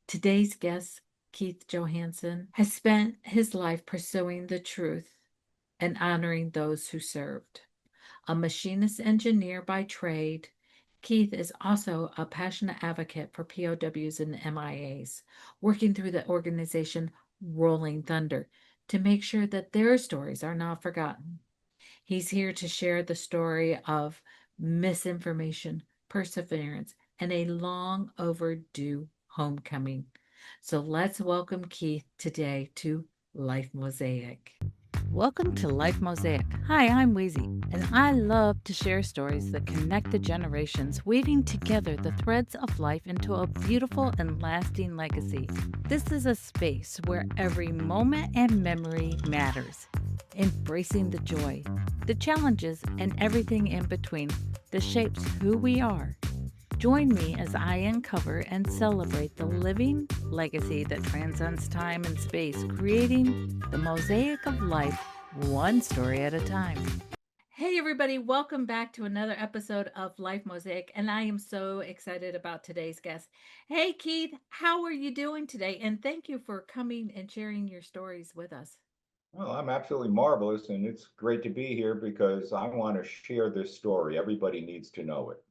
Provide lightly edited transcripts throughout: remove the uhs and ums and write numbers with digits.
Today's guest, Keith Johansson, has spent his life pursuing the truth and honoring those who served. A machinist engineer by trade, Keith is also a passionate advocate for POWs and MIAs, working through the organization Rolling Thunder to make sure that their stories are not forgotten. He's here to share the story of misinformation, perseverance, and a long overdue homecoming. So let's welcome Keith today to Life Mosaic. Welcome to Life Mosaic. Hi, I'm Weezy, and I love to share stories that connect the generations, weaving together the threads of life into a beautiful and lasting legacy. This is a space where every moment and memory matters, embracing the joy, the challenges, and everything in between that shapes who we are. Join me as I uncover and celebrate the living legacy that transcends time and space, creating the mosaic of life, one story at a time. Hey, everybody, welcome back to another episode of Life Mosaic, and I am so excited about today's guest. Hey, Keith, how are you doing today? And thank you for coming and sharing your stories with us. Well, I'm absolutely marvelous, and it's great to be here because I want to share this story. Everybody needs to know it.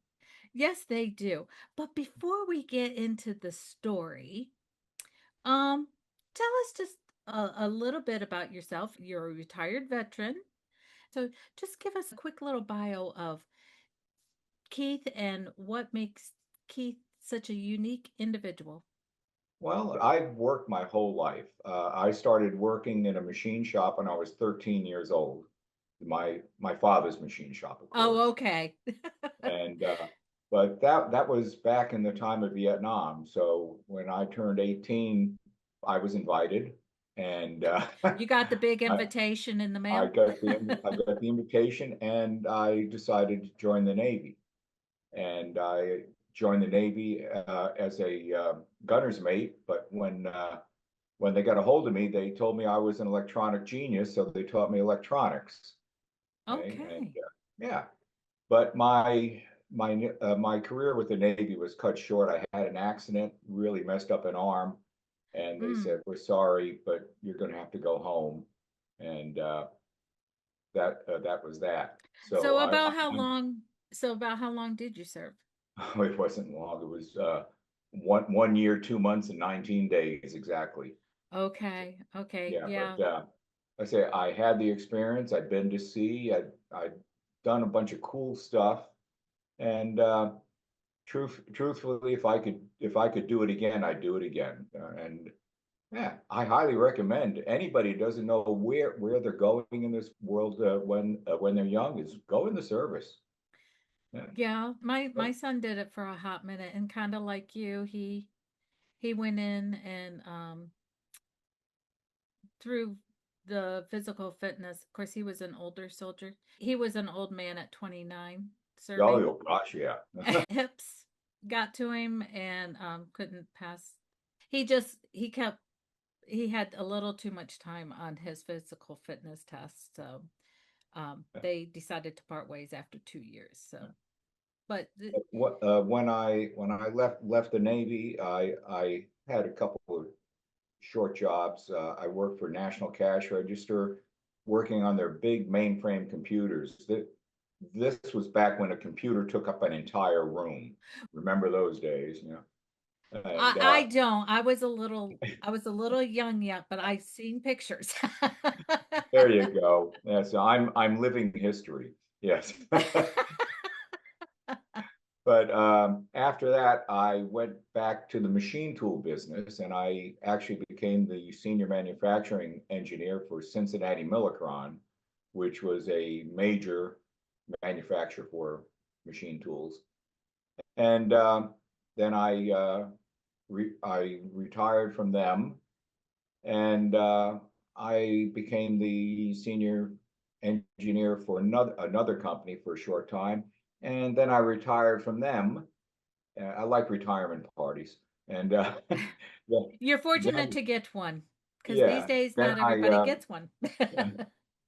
Yes, they do. But before we get into the story, tell us just a little bit about yourself. You're a retired veteran. So just give us a quick little bio of Keith and what makes Keith such a unique individual. Well, I've worked my whole life. I started working in a machine shop when I was 13 years old. My father's machine shop, of Oh, course. okay. And but that was back in the time of Vietnam. So when I turned 18, I was invited, and You got the big I, invitation in the I mail? got the invitation, and I decided to join the Navy. And I joined the Navy as a gunner's mate. But when they got a hold of me, they told me I was an electronic genius, so they taught me electronics. Okay, and Okay. yeah, but my career with the Navy was cut short. I had an accident, really messed up an arm, and they Mm. said, "We're sorry, but you're going to have to go home." And that was that. So So I, about how I'm long so about how long did you serve? it wasn't long. It was one year, 2 months, and 19 days exactly. Okay. Okay. Yeah, Yeah. but I say I had the experience. I'd been to sea. I'd done a bunch of cool stuff, and truthfully, if I could do it again, I'd do it again. And yeah, I highly recommend anybody who doesn't know where they're going in this world when they're young is go in the service. Yeah. Yeah, my son did it for a hot minute and kind of like you, he went in and through the physical fitness. Of course, he was an older soldier. He was an old man at 29 Oh, serving. oh gosh, yeah. Hips got to him and couldn't pass. He kept he had a little too much time on his physical fitness test, so they decided to part ways after 2 years. So, but When I left the Navy, I had a couple of short jobs. I worked for National Cash Register, working on their big mainframe computers. This was back when a computer took up an entire room. Remember those days, you know? And I don't. I was a little young yet, but I've seen pictures. there you go. Yes, I'm living history. Yes. But after that, I went back to the machine tool business, and I actually became the senior manufacturing engineer for Cincinnati Millicron, which was a major manufacturer for machine tools. And then I retired from them, and I became the senior engineer for another company for a short time, and then I retired from them. I like retirement parties, and then, You're fortunate then to get one because these yeah, days then not everybody gets one.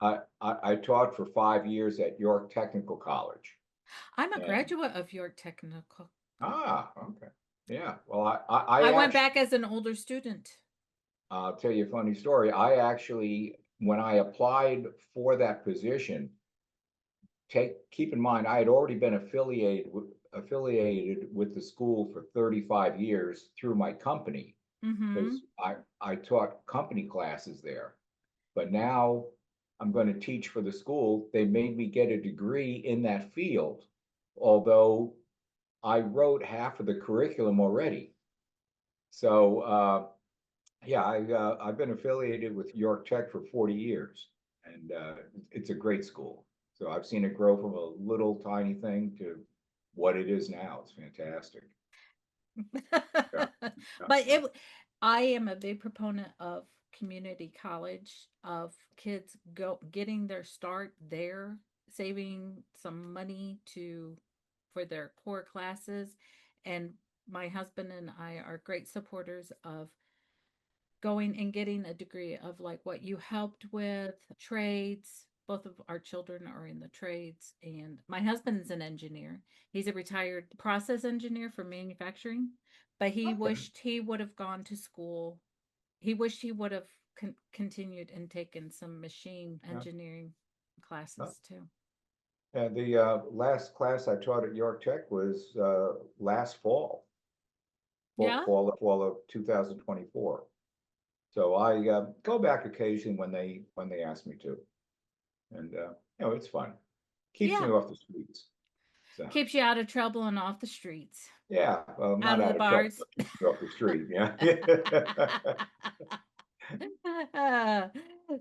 I taught for 5 years at York Technical College, I'm a and graduate of York Technical. okay. Yeah. Well, I I went actually, back as an older student. I'll tell you a funny story. I actually, when I applied for that position, keep in mind, I had already been affiliated with the school for 35 years through my company Mm-hmm. because I taught company classes there. But now I'm going to teach for the school. They made me get a degree in that field, although I wrote half of the curriculum already. So yeah, I've been affiliated with York Tech for 40 years, and it's a great school. So I've seen it grow from a little tiny thing to what it is now. It's fantastic. Yeah, yeah, But yeah. I am a big proponent of community college, of kids go getting their start there, saving some money to for their core classes. And my husband and I are great supporters of going and getting a degree of like what you helped with trades. Both of our children are in the trades, and my husband's an engineer. He's a retired process engineer for manufacturing, but he Okay. wished he would have gone to school. He wished he would have continued and taken some machine Yeah. engineering Yeah. classes too. And the last class I taught at York Tech was last fall, Yeah. fall of 2024. So I go back occasionally when they ask me to, and it's fun. Keeps me Yeah. off the streets. So Keeps you out of trouble and off the streets, yeah, well, out not of the out of trouble, bars. but keeps me off the street. Yeah. Uh,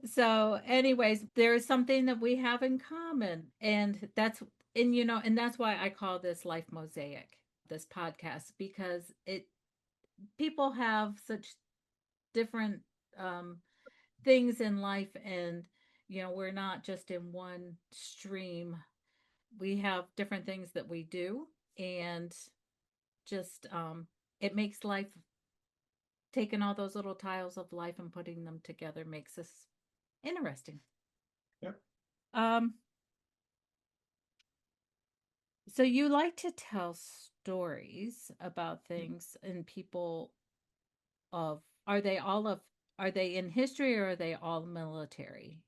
so anyways, there is something that we have in common, and that's why I call this Life Mosaic, this podcast, because it people have such different um things in life, and we're not just in one stream. We have different things that we do, and just it makes life, taking all those little tiles of life and putting them together makes us interesting. Yeah. Um, so you like to tell stories about things and people of are they in history, or are they all military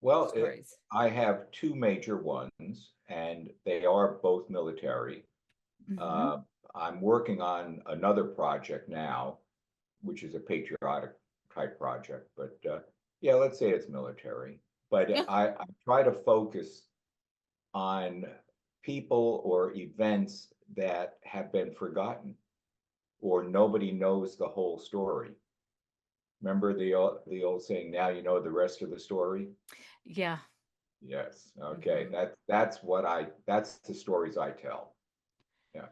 Well, stories? I have two major ones, and they are both military. Mm-hmm. Uh, I'm working on another project now, which is a patriotic type project, but yeah, let's say it's military. But Yeah. I try to focus on people or events that have been forgotten or nobody knows the whole story. Remember the old saying, now you know the rest of the story? Yeah. Yes. Okay. Mm-hmm. That's the stories I tell. Yeah.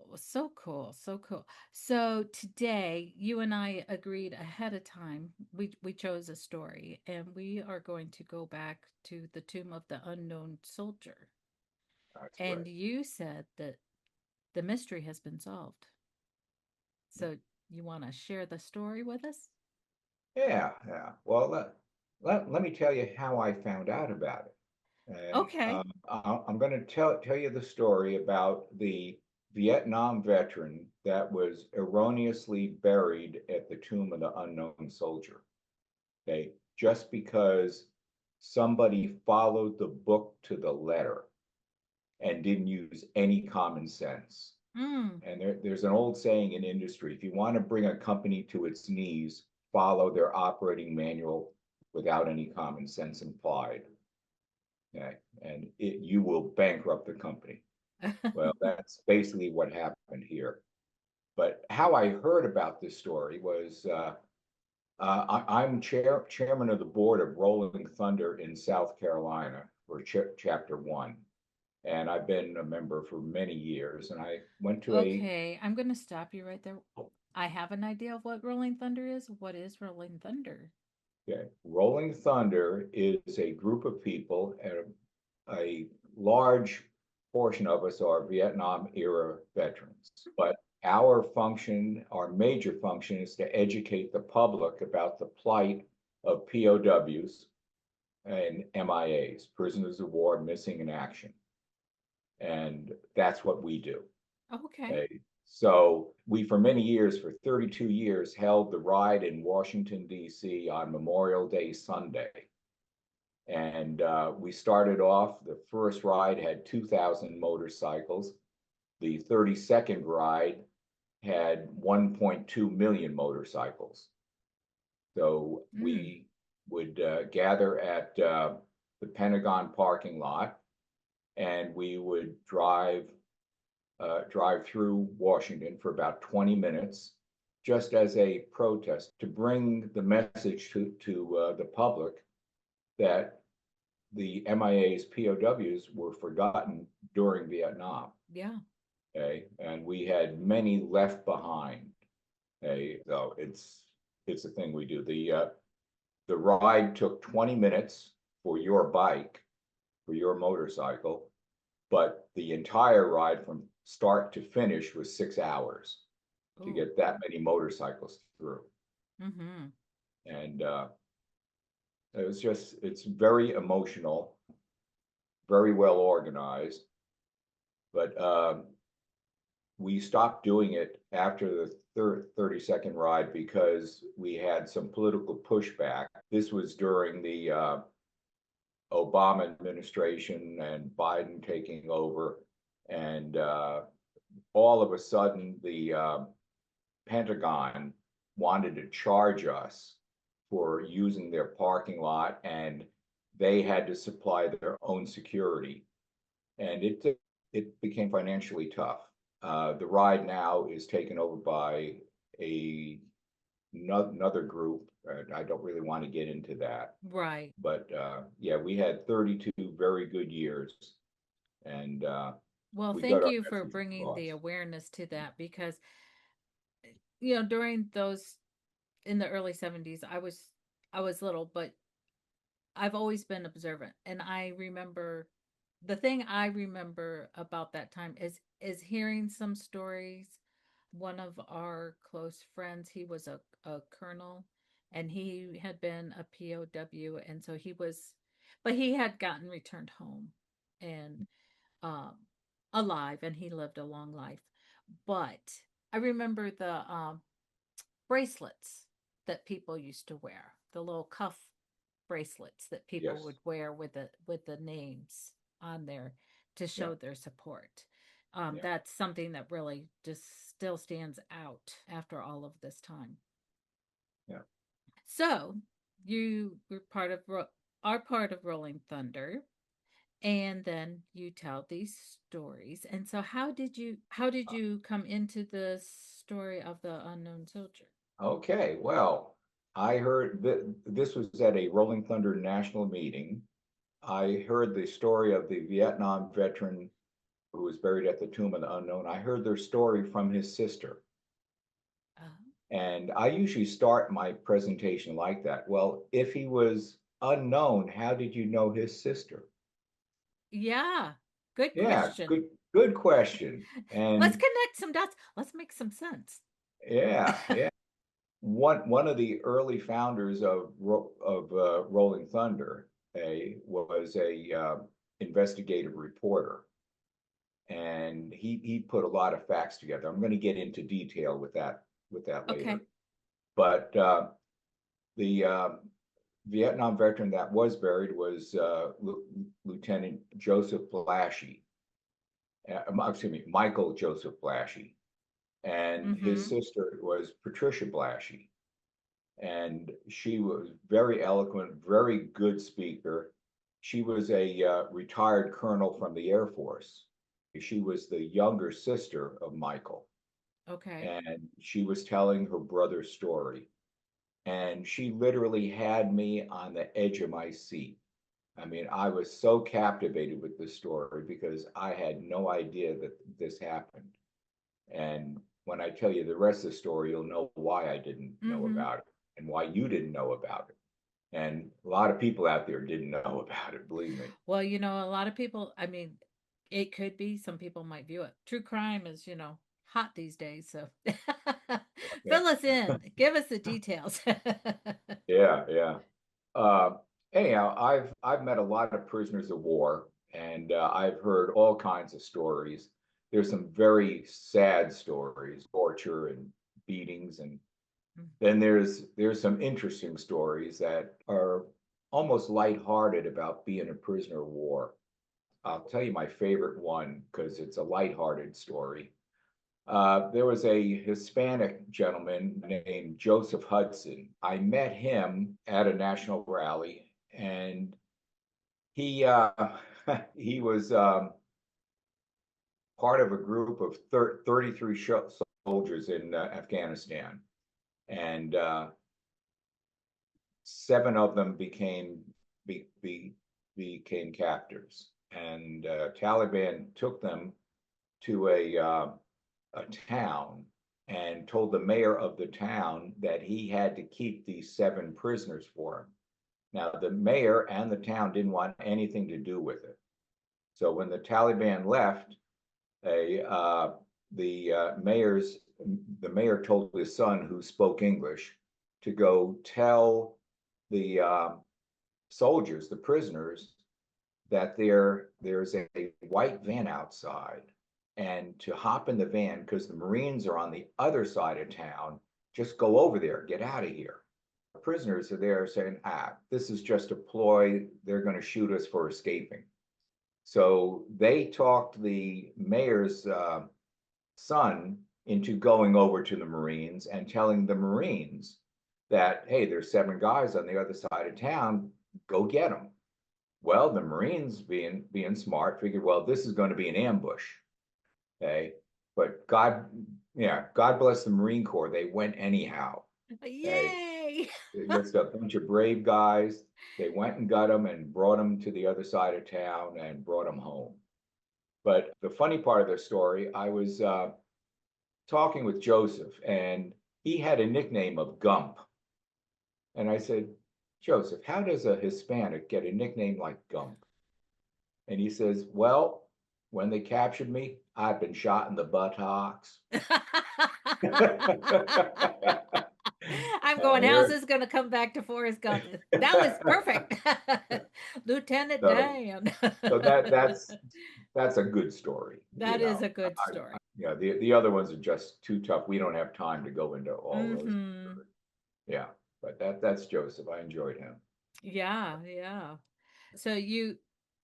Well, so cool, so cool. So today, you and I agreed ahead of time. We chose a story, and we are going to go back to the tomb of the unknown soldier. That's And great. you said that the mystery has been solved. So you want to share the story with us? Yeah. Yeah. Well, let me tell you how I found out about it. And Okay. I'm going to tell you the story about the Vietnam veteran that was erroneously buried at the tomb of the unknown soldier. Okay, just because somebody followed the book to the letter and didn't use any common sense. Mm. And there's an old saying in industry: if you want to bring a company to its knees, follow their operating manual without any common sense implied. Okay, and you will bankrupt the company. Well, that's basically what happened here. But how I heard about this story was I'm chairman of the board of Rolling Thunder in South Carolina for Chapter One, and I've been a member for many years. And I went to a Okay, I'm going to stop you right there. I have an idea of what Rolling Thunder is. What is Rolling Thunder? okay, Rolling Thunder is a group of people, and a large portion of us are Vietnam era veterans. But our major function is to educate the public about the plight of POWs and MIAs, prisoners of war missing in action. And that's what we do. Okay. Okay. So we, for many years, for 32 years, held the ride in Washington, D.C. on Memorial Day Sunday. And we started off, the first ride had 2,000 motorcycles. The 32nd ride had 1.2 million motorcycles. So Mm, we would gather at the Pentagon parking lot, and we would drive through Washington for about 20 minutes, just as a protest to bring the message to the public that the MIAs, POWs were forgotten during Vietnam. yeah. Okay, and we had many left behind. Okay, so it's the thing we do. The ride took 20 minutes for your bike, for your motorcycle, but the entire ride from start to finish was 6 hours to Oh. get that many motorcycles through. Mm-hmm. And it's very emotional, very well organized. But we stopped doing it after the 32nd ride because we had some political pushback. This was during the Obama administration and Biden taking over. And all of a sudden, the Pentagon wanted to charge us for using their parking lot, and they had to supply their own security. And it became financially tough. The ride now is taken over by a another group. I don't really want to get into that, Right. but yeah, we had 32 very good years, and Well, we got thank our you for message bringing the across. awareness to that because, during those in the early 70s, I was little, but I've always been observant. And I remember the thing I remember about that time is hearing some stories. One of our close friends, he was a colonel and he had been a POW, and so he was, but he had gotten returned home and um alive, and he lived a long life. But I remember the bracelets that people used to wear, the little cuff bracelets that people Yes, would wear with the names on there to yeah, show their support. yeah. That's something that really just still stands out after all of this time. Yeah. So you were are part of Rolling Thunder, and then you tell these stories. And so how did you come into the story of the unknown soldier? Okay, well, I heard that this was at a Rolling Thunder national meeting. I heard the story of the Vietnam veteran who was buried at the Tomb of the Unknown. I heard their story from his sister. Oh, And I usually start my presentation like that. Well, if he was unknown, how did you know his sister? yeah. Good Yeah, question. good question. Let's And connect some dots. Let's make some sense. yeah, yeah. One of the early founders of Rolling Thunder was a investigative reporter, and he put a lot of facts together. I'm going to get into detail with that Okay. later. But the Vietnam veteran that was buried was Lieutenant Joseph Blashy. Excuse me, Michael Joseph Blashy, and his Mm-hmm. sister was Patricia Blashy, and she was very eloquent, very good speaker. She was a retired colonel from the Air Force. She was the younger sister of Michael, Okay. and she was telling her brother's story. And she literally had me on the edge of my seat. I mean, I was so captivated with this story because I had no idea that this happened. And when I tell you the rest of the story, you'll know why I didn't know Mm-hmm. about it and why you didn't know about it. And a lot of people out there didn't know about it, believe me. Well, a lot of people, I mean, it could be, some people might view it. True crime is, hot these days. So Yeah, fill us in, give us the details. yeah, yeah. Uh, Anyhow, I've met a lot of prisoners of war, and I've heard all kinds of stories. there's some very sad stories, torture and beatings, and then there's some interesting stories that are almost lighthearted about being a prisoner of war. I'll tell you my favorite one because it's a lighthearted story. There was a Hispanic gentleman named Joseph Hudson. I met him at a national rally, and he he was part of a group of 33 soldiers in Afghanistan, and 7 of them became captors, and Taliban took them to a town and told the mayor of the town that he had to keep these 7 prisoners for him. Now, the mayor and the town didn't want anything to do with it. So when the Taliban left, the mayor told his son, who spoke English, to go tell the soldiers, the prisoners, that there's a white van outside, and to hop in the van because the Marines are on the other side of town. Just go over there, get out of here. The prisoners are there saying, this is just a ploy. They're going to shoot us for escaping. So they talked the mayor's son into going over to the Marines and telling the Marines that, hey, there's 7 guys on the other side of town, go get them. Well, the Marines, being smart, figured, well, this is going to be an ambush. Okay. But God bless the Marine Corps. They went anyhow. Okay. Yay! Just a bunch of brave guys. They went and got them and brought them to the other side of town and brought them home. But the funny part of the story, I was talking with Joseph, and he had a nickname of Gump. And I said, Joseph, how does a Hispanic get a nickname like Gump? And he says, well, when they captured me, I'd been shot in the buttocks. I'm going, And how's there, this going to come back to Forrest Gump? That was perfect. Lieutenant so, Dan. so that's a good story, That is a good I, story. yeah, the other ones are just too tough. We don't have time to go into all those. Mm-hmm. Yeah, but that's Joseph. I enjoyed him. Yeah, yeah. So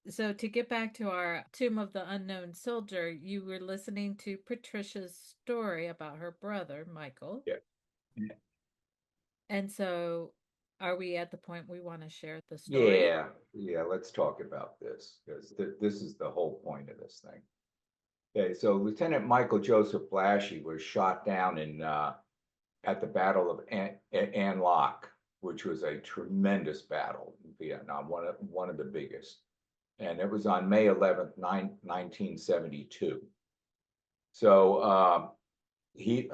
so to get back to our Tomb of the Unknown Soldier, you were listening to Patricia's story about her brother, Michael. Yeah. And so are we at the point we want to share the story? Yeah, let's talk about this because this is the whole point of this thing. Okay, so Lieutenant Michael Joseph Blashy was shot down in at the Battle of An Loc, which was a tremendous battle in Vietnam, one of the biggest, and it was on May 11th, 1972. So he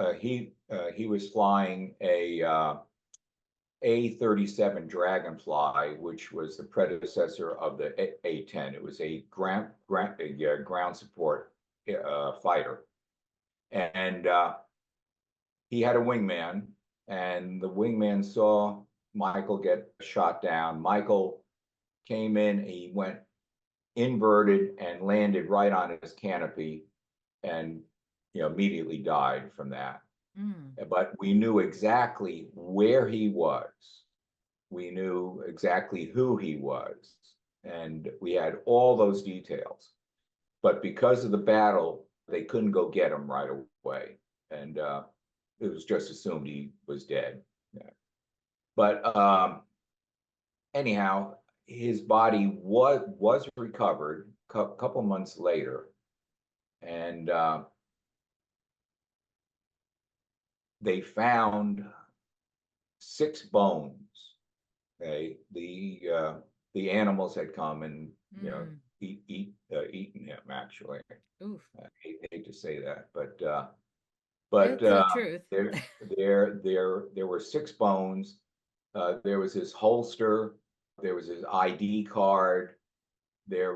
was flying a A-37 Dragonfly, which was the predecessor of the A-10. It was a ground support fighter, and he had a wingman, and the wingman saw Michael get shot down. Michael came in, he went inverted and landed right on his canopy, and immediately died from that. Mm. But we knew exactly where he was. We knew exactly who he was. And we had all those details. But because of the battle, they couldn't go get him right away. And it was just assumed he was dead. Yeah. But anyhow, his body was recovered a couple months later. And they found 6 bones. Okay, the animals had come and Mm. eaten him. Actually, Oof. I hate to say that, but It's the truth. there were 6 bones. There was his holster. There was his ID card. They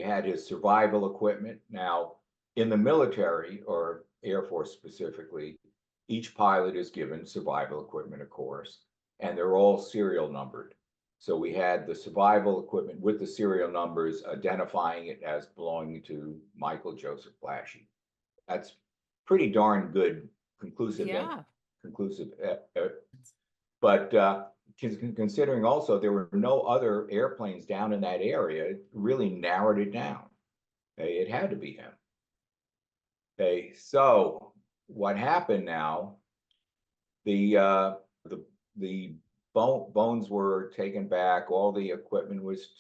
had his survival equipment. Now, in the military or Air Force specifically, each pilot is given survival equipment, of course, and they're all serial numbered. So we had the survival equipment with the serial numbers identifying it as belonging to Michael Joseph Blashy. That's pretty darn good conclusive Yeah. conclusive. But considering also there were no other airplanes down in that area, it really narrowed it down. Okay, it had to be him. Okay, so what happened now? The the bones were taken back. All the equipment was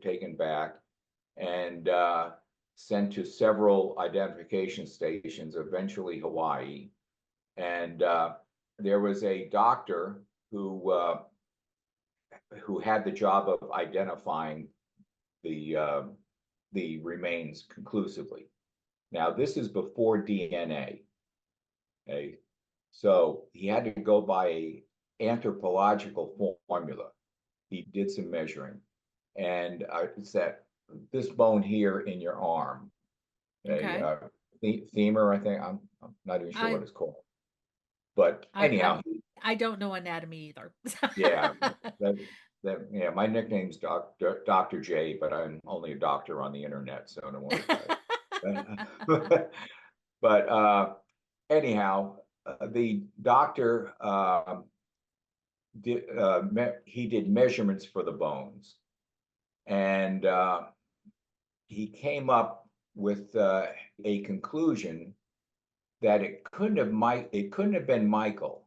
taken back and sent to several identification stations, eventually Hawaii. And there was a doctor who had the job of identifying the remains conclusively. Now, this is before DNA. Okay, so he had to go by a anthropological formula. He did some measuring, and it's that this bone here in your arm, a Okay. femur, I think. I'm not even sure I what it's called, but I anyhow, I don't know anatomy either. yeah, that yeah. My nickname's Doctor J, but I'm only a doctor on the internet, so don't worry about it. But anyhow, the doctor he did measurements for the bones, and he came up with a conclusion that it couldn't have been Michael.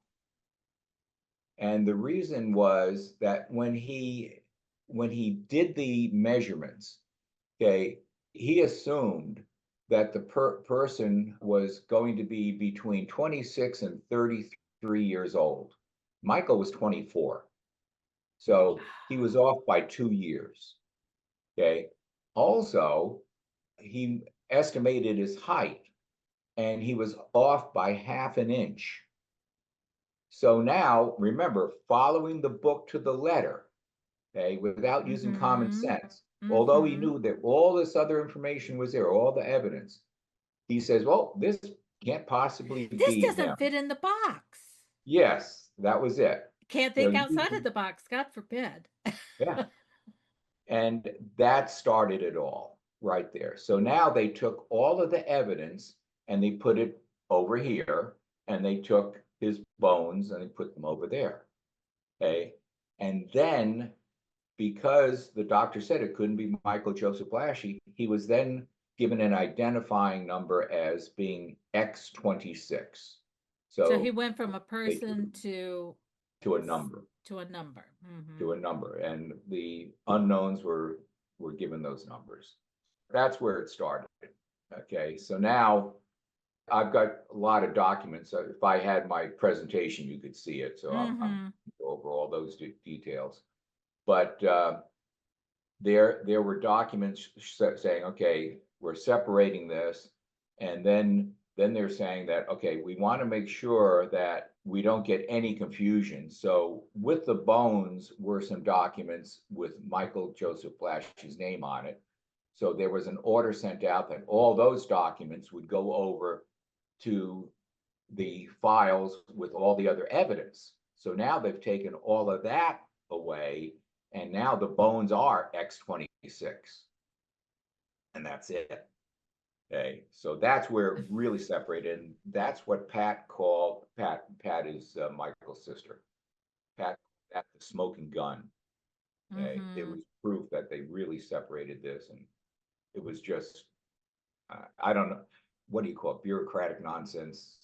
And the reason was that when he did the measurements, okay, he assumed that the person was going to be between 26 and 33 years old. Michael was 24. So he was off by 2 years. Okay. Also, he estimated his height and he was off by half an inch. So now, remember, following the book to the letter, okay, without using common Mm-hmm. sense, although he Mm-hmm. knew that all this other information was there, all the evidence, he says, well, this can't possibly This be him. doesn't fit in the box. Yes, that was it. Can't You think know, outside of the box, God forbid. yeah. And that started it all right there. So now they took all of the evidence and they put it over here, and they took his bones and they put them over there. Okay. And then because the doctor said it couldn't be Michael Joseph Blashy, he was then given an identifying number as being X26. So he So went from a they took person him to a number, to a number. Mm-hmm. to a number, and the unknowns were given those numbers. That's where it started. Okay, so now I've got a lot of documents. If I had my presentation, you could see it. So I'm Mm-hmm. over all those details. But there were documents saying, okay, we're separating this, and then they're saying that, okay, we want to make sure that we don't get any confusion. So with the bones were some documents with Michael Joseph Blashy's name on it. So there was an order sent out that all those documents would go over to the files with all the other evidence. So now they've taken all of that away, and now the bones are X26, and that's it. Okay, so that's where it really separated, and that's what Pat called Pat. Pat is Michael's sister. Pat, that the smoking gun. Okay, it Mm-hmm. was proof that they really separated this, and it was just I don't know, what do you call it, bureaucratic nonsense.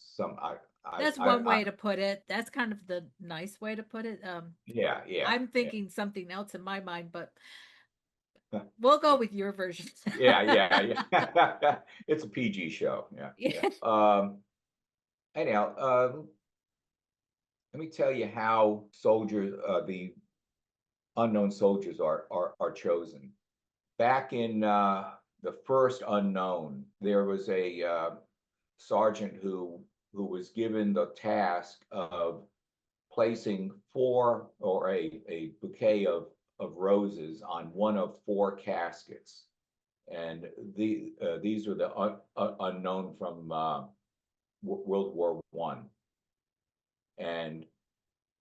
That's one way to put it. That's kind of the nice way to put it. Yeah, yeah, I'm yeah. thinking something else in my mind, but we'll go with your version. Yeah, yeah, yeah. It's a PG show. Yeah, yeah. Yeah. Anyhow, let me tell you how soldiers, the unknown soldiers are chosen. Back in the first unknown, there was a sergeant who was given the task of placing four or a bouquet of roses on one of four caskets. And these were the unknown from World War I. And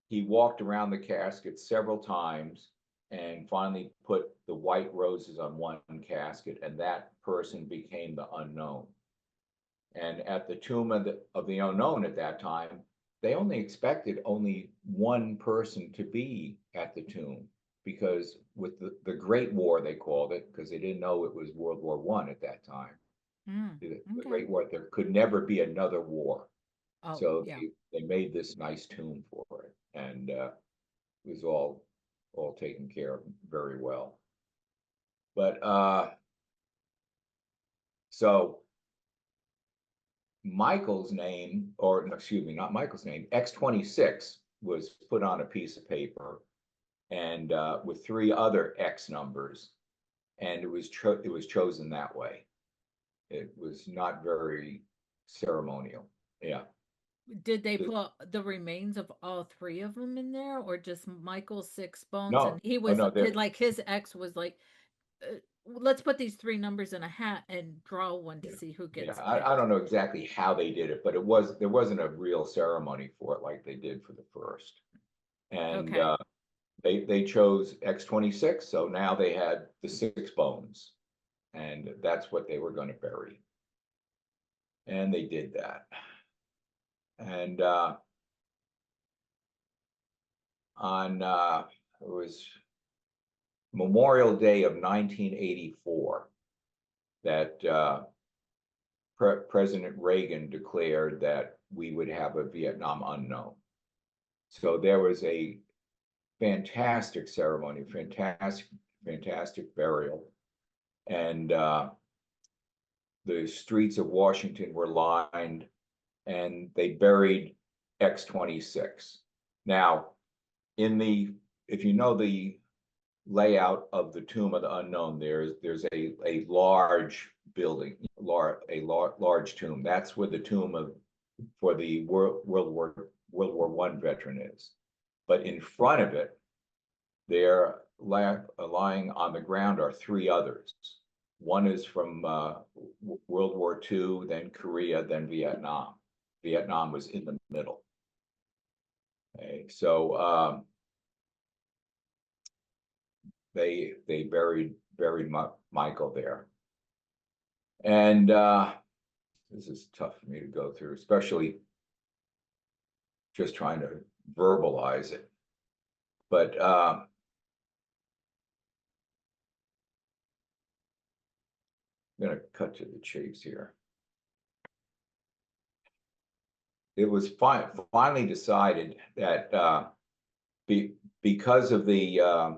he walked around the casket several times, and finally put the white roses on one casket, and that person became the unknown. And at the tomb of the unknown at that time, they only expected only one person to be at the tomb, because with the Great War, they called it, because they didn't know it was World War One at that time. The Okay. Great War, there could never be another war. Oh, So yeah. they made this nice tomb for it, and it was all taken care of very well. But so Michael's name, or excuse me, not Michael's name, X26 was put on a piece of paper, and with three other X numbers, and it was chosen that way. It was not very ceremonial. Yeah. Did they put the remains of all three of them in there, or just Michael's six bones? And No, he oh was no, like his ex was like, let's put these three numbers in a hat and draw one to yeah, see who yeah. gets I picked. don't know exactly how they did it, but there wasn't a real ceremony for it like they did for the first. And Okay. they chose X26, so now they had the six bones, and that's what they were going to bury. And they did that. And on it was Memorial Day of 1984 that President Reagan declared that we would have a Vietnam unknown. So there was a fantastic ceremony, fantastic burial, and the streets of Washington were lined, and they buried X26. Now, in the if you know the layout of the Tomb of the Unknown, there's a large building, large tomb. That's where the tomb of for the World War One veteran is. But in front of it, there lying on the ground are three others. One is from World War II, then Korea, then Vietnam. Vietnam was in the middle. Okay, so they buried Michael there, and this is tough for me to go through, especially just trying to verbalize it. But I'm going to cut to the chase here. It was finally decided that because of the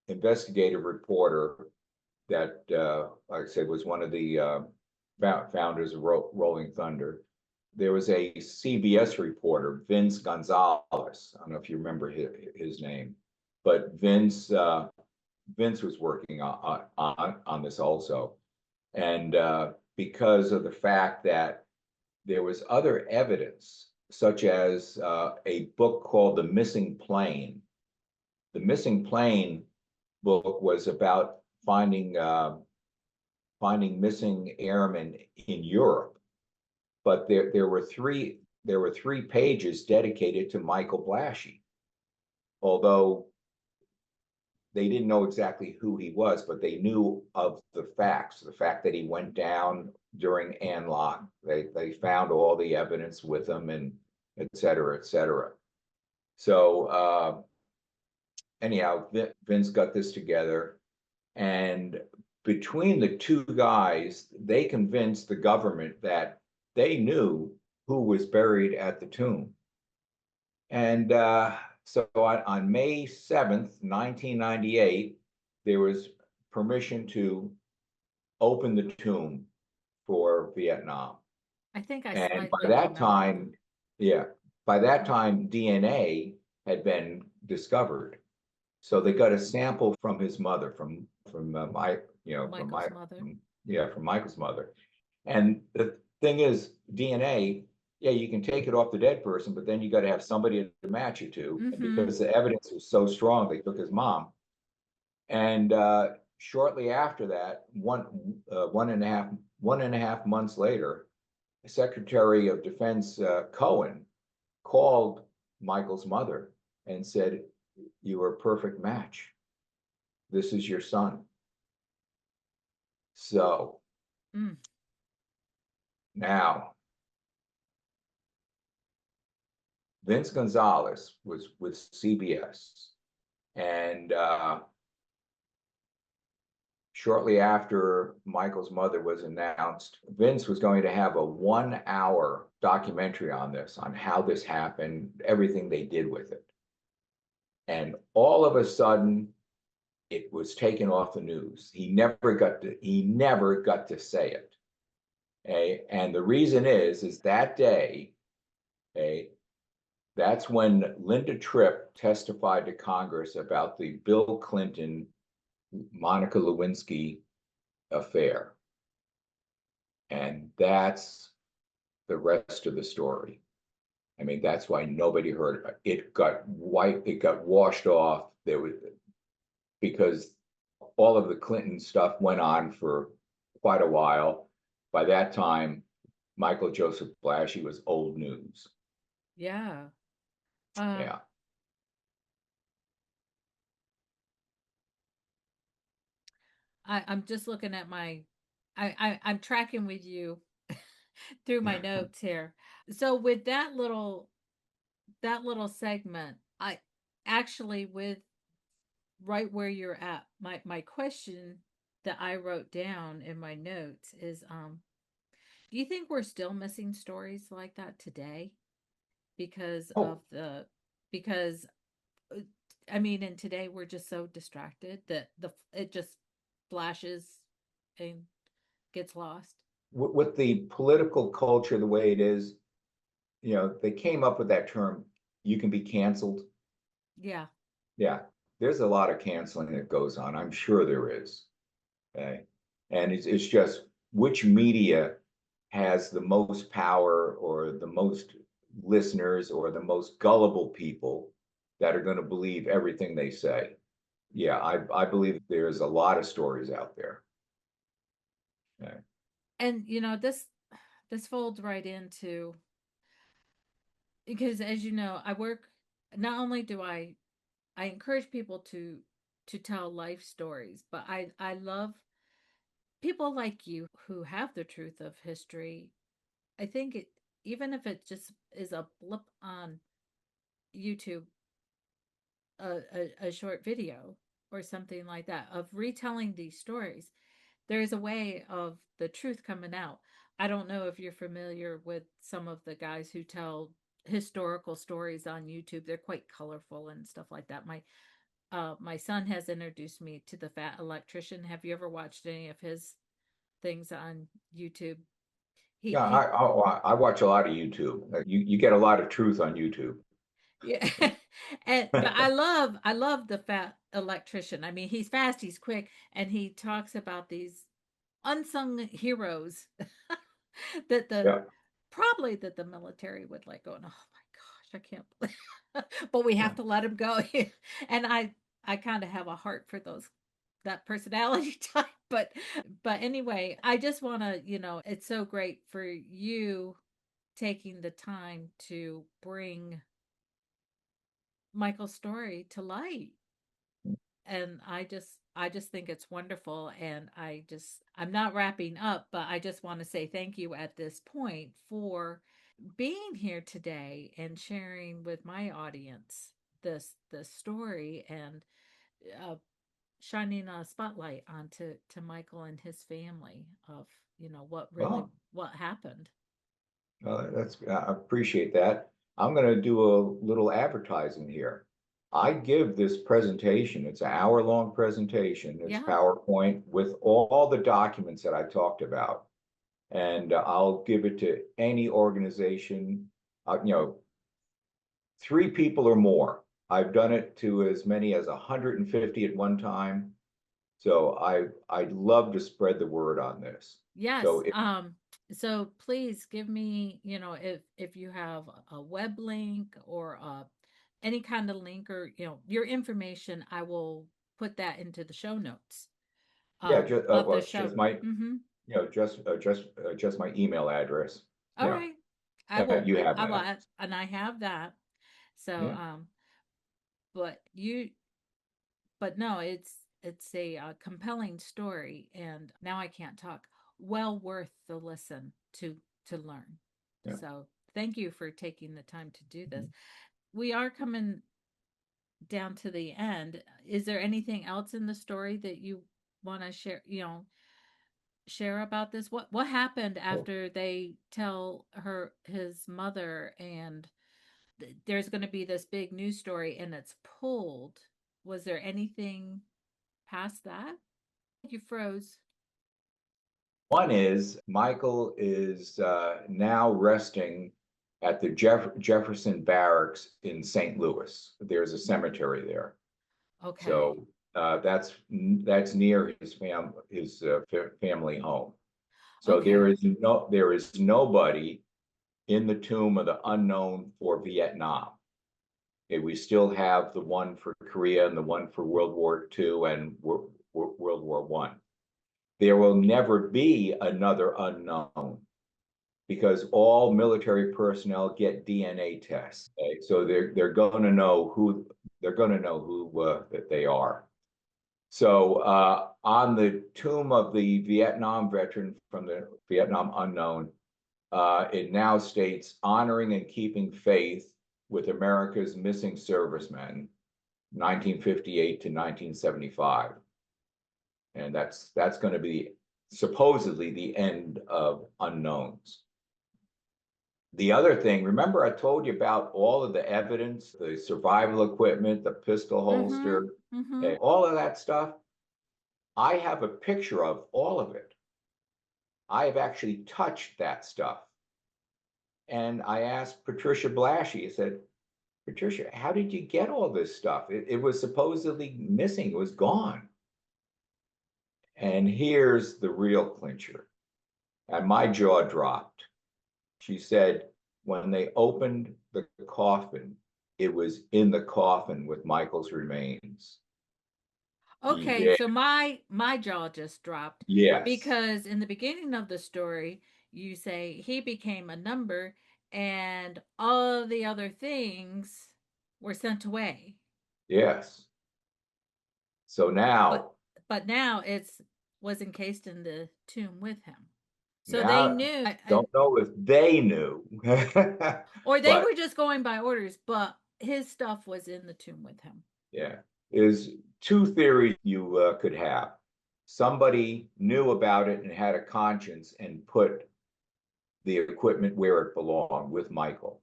investigative reporter that, like I said, was one of the founders of Rolling Thunder, there was a CBS reporter, Vince Gonzalez. I don't know if you remember his name, but Vince was working on this also, and because of the fact that there was other evidence, such as a book called The Missing Plane. The Missing Plane book was about finding missing airmen in Europe, but there were three pages dedicated to Michael Blashy, although they didn't know exactly who he was, but they knew of the facts, the fact that he went down during Anlock. They found all the evidence with him, and et cetera, et cetera. So anyhow, Vince got this together, and between the two guys, they convinced the government that they knew who was buried at the tomb. And so on May 7th, 1998, there was permission to open the tomb for Vietnam. I think I And by slightly that remember that. time, yeah, by that time, DNA had been discovered. So they got a sample from his mother, from my, from Michael's mother. from Michael's mother. And the thing is, DNA, yeah, you can take it off the dead person, but then you got to have somebody to match it to. And Mm-hmm. because the evidence was so strong, they took his mom. And shortly after that, one and a half months later, Secretary of Defense Cohen called Michael's mother and said, "You were a perfect match." this is your son. So Mm. now Vince Gonzalez was with CBS, and shortly after Michael's mother was announced, Vince was going to have a 1 hour documentary on this, on how this happened, everything they did with it. And all of a sudden, it was taken off the news. He never got to say it. Okay? And the reason is that day, okay, that's when Linda Tripp testified to Congress about the Bill Clinton Monica Lewinsky affair. And that's the rest of the story. I mean, that's why nobody heard it. It got wiped, it got washed off. There was because all of the Clinton stuff went on for quite a while. By that time, Michael Joseph Blashy was old news. Yeah. Uh, Yeah. I'm just looking at I'm tracking with you through my notes here. So with that little segment, I actually with right where you're at, my question that I wrote down in my notes is do you think we're still missing stories like that today because of Oh, the because uh, I mean, and today we're just so distracted that the it just flashes and gets lost. with the political culture the way it is, they came up with that term, you can be canceled. Yeah. Yeah, there's a lot of canceling that goes on. I'm sure there is. Okay. And it's just which media has the most power or the most listeners or the most gullible people that are going to believe everything they say. Yeah, I believe there's a lot of stories out there. Okay. And this folds right into because as you know, I work not only do I encourage people to tell life stories, but I love people like you who have the truth of history. I think it even if it just is a blip on YouTube, a short video or something like that of retelling these stories, there is a way of the truth coming out. I don't know if you're familiar with some of the guys who tell historical stories on YouTube. They're quite colorful and stuff like that. My son has introduced me to the Fat Electrician. Have you ever watched any of his things on YouTube? He Yeah, he I watch a lot of YouTube. You get a lot of truth on YouTube. Yeah. And but I love the Fat Electrician. I mean, he's fast, he's quick, and he talks about these unsung heroes that the Yeah, probably that the military would like going, oh my gosh, I can't believe but we yeah. have to let him go. And I kind of have a heart for those that personality type. But anyway, I just want to, it's so great for you taking the time to bring Michael's story to light. And I just think it's wonderful, and I'm not wrapping up, but I just want to say thank you at this point for being here today and sharing with my audience this story and uh, shining a spotlight onto to Michael and his family of Well, what happened. I appreciate that. I'm going to do a little advertising here. I give this presentation. It's an hour-long presentation. It's Yeah. PowerPoint with all the documents that I talked about, and I'll give it to any organization. 3 people or more. I've done it to as many as 150 at one time. So I'd love to spread the word on this. So Yes. So please give me, if you have a web link or any kind of link or your information, I will put that into the show notes yeah, just of the well, show. you know, just my email address. All right. You have I will that. and I have that. So Yeah. but you but no, It's a compelling story, and now I can't talk. Well worth the listen to learn. Yeah. So thank you for taking the time to do this. We are coming down to the end. Is there anything else in the story that you want to share? Share about this. What happened Oh, after they tell her his mother, and there's going to be this big news story, and it's pulled? Was there anything past that? You froze. one is Michael is now resting at the Jefferson Barracks in St. Louis. There's a cemetery there. Okay. So that's near his family home. So Okay. there is nobody in the tomb of the unknown for Vietnam. Okay, we still have the one for Korea and the one for World War II and World War One. There will never be another unknown because all military personnel get DNA tests. Okay? So they're going to know who that they are. So on the tomb of the Vietnam veteran from the Vietnam unknown, it now states honoring and keeping faith with America's missing servicemen, 1958 to 1975. And that's going to be supposedly the end of unknowns. The other thing, remember I told you about all of the evidence, the survival equipment, the pistol Mm-hmm. holster, Mm-hmm. okay, all of that stuff. I have a picture of all of it. I have actually touched that stuff. And I asked Patricia Blashy, I said, Patricia, how did you get all this stuff? It was supposedly missing, it was gone. And here's the real clincher. And my jaw dropped. She said, when they opened the coffin, it was in the coffin with Michael's remains. Okay, Yeah, so my jaw just dropped yes, because in the beginning of the story, you say he became a number and all the other things were sent away. yes. So But now, but now it's was encased in the tomb with him. So they now, knew, don't know if they knew, or they but were just going by orders, but his stuff was in the tomb with him. yeah, is two theories you could have. Somebody knew about it and had a conscience and put the equipment where it belonged with Michael.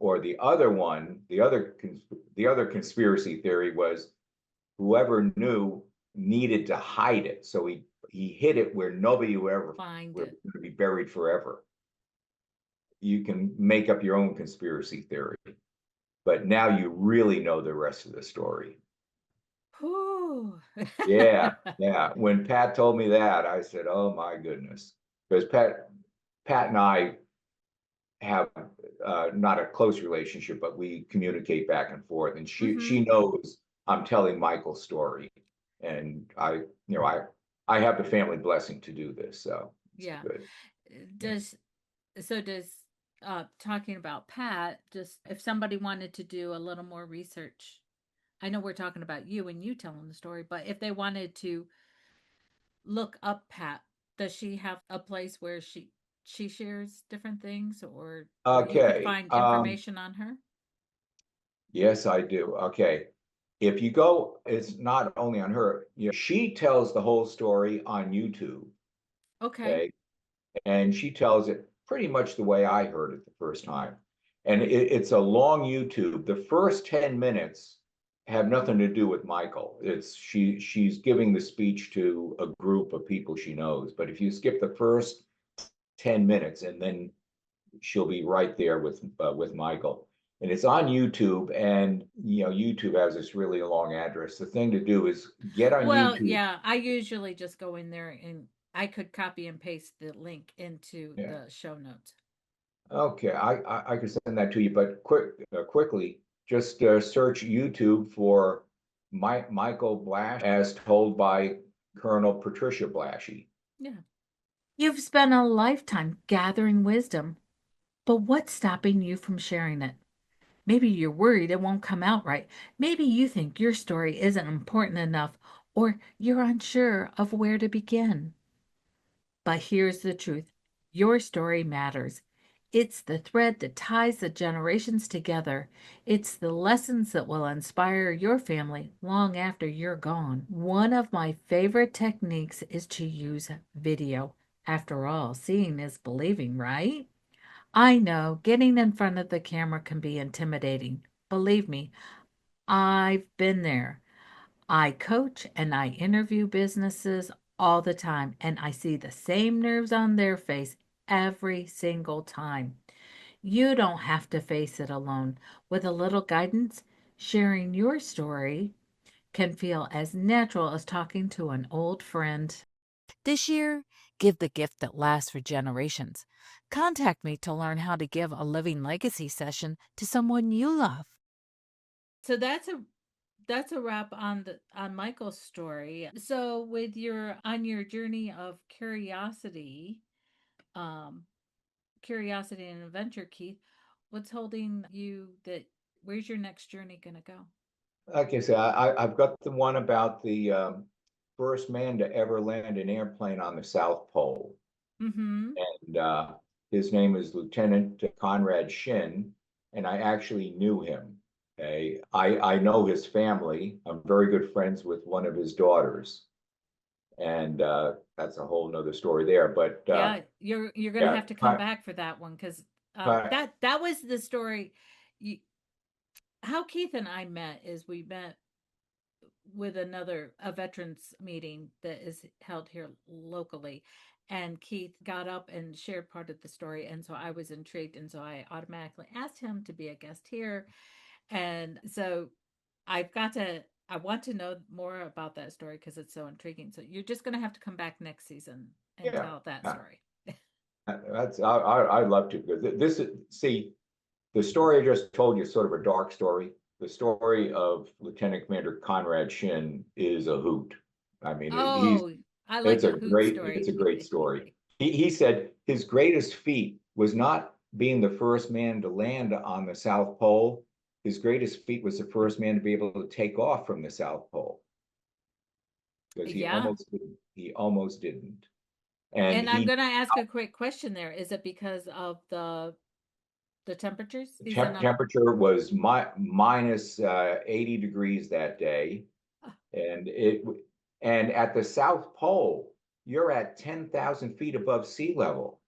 Or the other one, the other conspiracy theory was whoever knew needed to hide it, so he hid it where nobody would ever Find would it. be buried forever. You can make up your own conspiracy theory, but now you really know the rest of the story. Whew. Yeah, yeah. When Pat told me that, I said, "Oh my goodness," because Pat and I have not a close relationship, but we communicate back and forth, and she Mm-hmm. knows I'm telling Michael's story, and I have the family blessing to do this, so it's Yeah. good. Yeah. Does does talking about Pat, just if somebody wanted to do a little more research, I know we're talking about you and you telling the story, but if they wanted to look up Pat, does she have a place where she shares different things, or where you could Okay. find information on her? Yes, I do. Okay. If you go, it's not only on her. She tells the whole story on YouTube. Okay. Okay. And she tells it pretty much the way I heard it the first time. And it's a long YouTube. The first 10 minutes have nothing to do with Michael. It's she's giving the speech to a group of people she knows. But if you skip the first 10 minutes and then she'll be right there with Michael. And it's on YouTube, and YouTube has this really long address. The thing to do is get on Well, YouTube. yeah, I usually just go in there and I could copy and paste the link into Yeah. the show notes. Okay, I could send that to you, but quickly, just search YouTube for Michael Blash as told by Colonel Patricia Blashy. Yeah. You've spent a lifetime gathering wisdom, but what's stopping you from sharing it? Maybe you're worried it won't come out right. Maybe you think your story isn't important enough, or you're unsure of where to begin. But here's the truth, your story matters. It's the thread that ties the generations together. It's the lessons that will inspire your family long after you're gone. One of my favorite techniques is to use video. After all, seeing is believing, right? I know getting in front of the camera can be intimidating. Believe me, I've been there. I coach and I interview businesses all the time, and I see the same nerves on their face every single time. You don't have to face it alone. With a little guidance, sharing your story can feel as natural as talking to an old friend. This year, give the gift that lasts for generations. Contact me to learn how to give a living legacy session to someone you love. So that's a wrap on the on Michael's story. So with your on your journey of um curiosity and adventure, Keith, what's holding you that where's your next journey gonna go? Like I said, I've got the one about the first man to ever land an airplane on the South Pole. Mm-hmm. And his name is Lieutenant Conrad Shin, and I actually knew him. Okay? I know his family. I'm very good friends with one of his daughters, and that's a whole nother story there. But Yeah, you're gonna yeah, have to come back for that one because Con- that was the story. You, how Keith and I met is we met with another a veterans meeting that is held here locally, and Keith got up and shared part of the story, and so I was intrigued, and so I automatically asked him to be a guest here, and so I've got to. I want to know more about that story because it's so intriguing. So you're just going to have to come back next season and yeah, tell that yeah, story. that's I'd love to because this is see the story I just told you is sort of a dark story. The story of Lieutenant Commander Conrad Shin is a hoot. I mean, he's Oh, I like a hoot it's story. a great story. He said his greatest feat was not being the first man to land on the South Pole. His greatest feat was the first man to be able to take off from the South Pole because Yeah. he almost didn't. And And I'm he going to ask a quick question there. Is it because of the temperatures? He's in a temperature was minus 80 degrees that day, and at the South Pole, you're at 10,000 feet above sea level.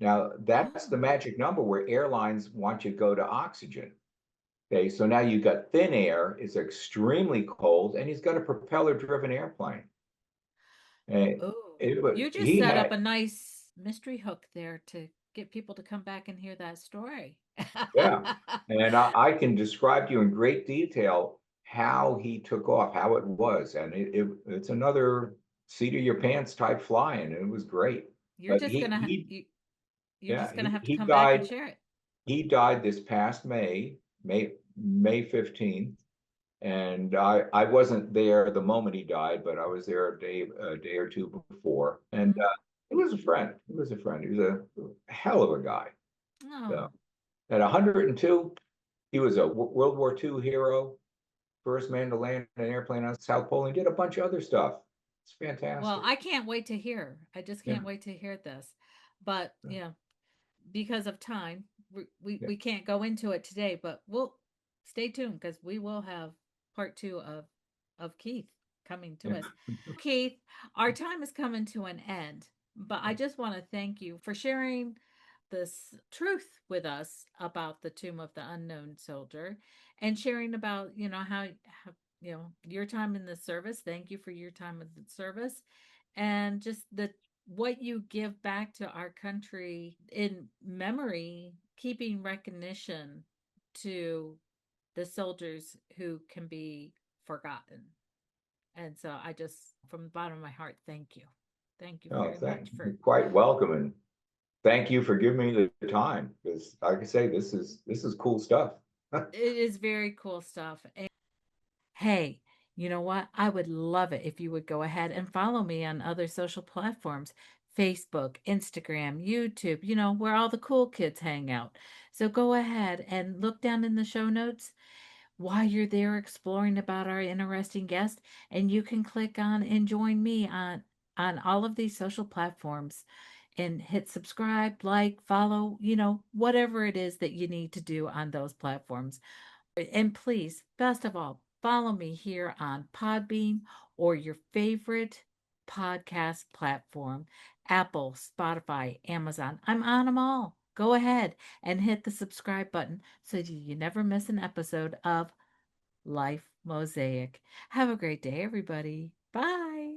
Now, that's the oh. magic number where airlines want you to go to oxygen. Okay, so now you've got thin air, it's extremely cold, and he's got a propeller-driven airplane. And Oh, it, you just he set up had, a nice mystery hook there to get people to come back and hear that story. yeah, and I can describe to you in great detail how he took off, how it was, and it's another seat of your pants type flying. It was great, You're but just gonna you're yeah just gonna have to he come back and died. share it. He died this past May 15th. And I wasn't there the moment he died, but I was there a day or two before. And Hmm. he was a friend. He was a friend. He was a hell of a guy. So Oh, at 102, he was a World War II hero, first man to land an airplane on the South Pole, and did a bunch of other stuff. It's well, fantastic. I can't wait to hear. I just Yeah. can't wait to hear this. But yeah, because of time, Yeah. we can't go into it today, but we'll stay tuned because we will have part two of Keith coming to Yeah. us. Keith, our time is coming to an end, but I just want to thank you for sharing this truth with us about the tomb of the unknown soldier and sharing about, how your time in the service. Thank you for your time in the service and just the what you give back to our country in memory, keeping recognition to the soldiers who can be forgotten. And so I just, from the bottom of my heart, thank you. Thank you Oh, very much you're for quite welcome, and thank you for giving me the time because, like I say, this is cool stuff. it is very cool stuff. And hey, you know what? I would love it if you would go ahead and follow me on other social platforms, Facebook, Instagram, YouTube, where all the cool kids hang out. So go ahead and look down in the show notes. while you're there exploring about our interesting guest, and you can click on and join me on all of these social platforms and hit subscribe, like, follow, whatever it is that you need to do on those platforms. And please, best of all, follow me here on Podbean or your favorite podcast platform, Apple, Spotify, Amazon. I'm on them all. Go ahead and hit the subscribe button so you never miss an episode of Life Mosaic. Have a great day, everybody. Bye.